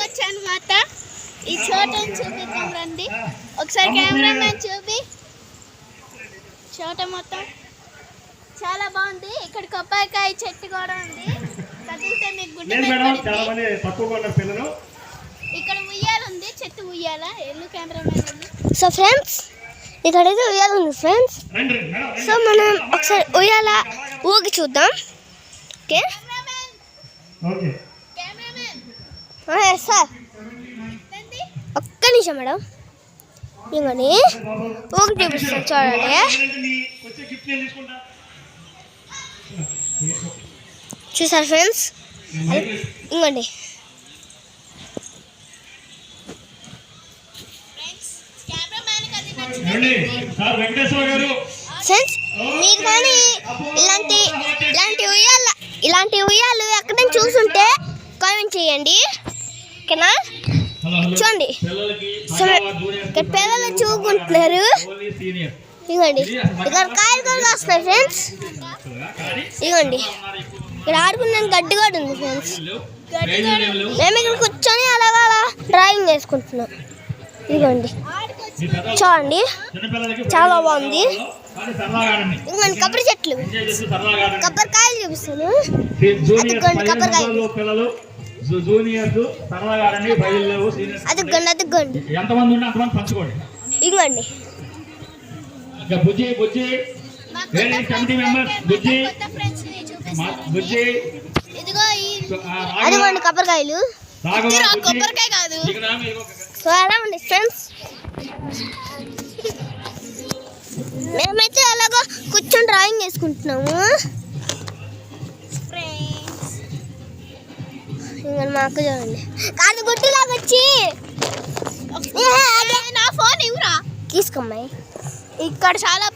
వచ్చాను మాట ఈ చోటని చూపిద్దాం రండి ఒకసారి కెమెరామ్యాన్ చూపి చోట మొత్తం చాలా బాగుంది. ఇక్కడ కొబ్బరికాయ చెట్టు కూడా ఉంది. కదిలితే మీకు గుడ్డ ఇక్కడ ఉయ్యాల ఉంది, చెట్టు ఉయ్యాల. ఎల్లు కెమెరామ్యాన్. సో ఫ్రెండ్స్ ఇక్కడైతే ఉయ్యాల ఉంది ఫ్రెండ్స్. సో మనం ఒకసారి ఉయ్యాల ఊగి చూద్దాం. ఓకే సార్ ఒక్క నిమిషం మేడం. ఇంకొని ఊగి చూపిస్తాను చూడండి. చూసారు ఫ్రెండ్స్, ఇంకోండి ఫ్రెండ్స్. మీకు కానీ ఇలాంటి ఉయ్యాలు ఎక్కడైనా చూసుంటే కామెంట్ చేయండి. ఓకేనా? చూడండి ఇక్కడ పిల్లలు చూసుకుంటున్నారు. ఇవ్వండి ఇక్కడ కాయలు కూడా వస్తున్నాయి ఫ్రెండ్స్. ఇవ్వండి ఇక్కడ ఆడుకున్నాను గడ్డి కూడా ఉంది ఫ్రెండ్స్. మేము ఇక్కడ కూర్చొని అలాగా డ్రాయింగ్ వేసుకుంటున్నాం. ఇదిగోండి చూడండి చాలా బాగుంది. ఇంకోండి కొబ్బరి చెట్లు, కొబ్బరికాయలు చూపిస్తాను. కొబ్బరికాయలు అదిగోండి ఇదిగోండి. అదిగోండి కొబ్బరికాయలు. కొబ్బరికాయ కాదు. సో అలా ఉంది ఫ్రెండ్స్. మేమైతే అలాగో కూర్చొని డ్రాయింగ్ వేసుకుంటున్నాము. ఇంకా మా అక్క చూడండి కాదు గుడ్డిలాగా వచ్చి నా ఫోన్ ఇవ్వరా తీసుకోమ్మాయి. ఇక్కడ చాలా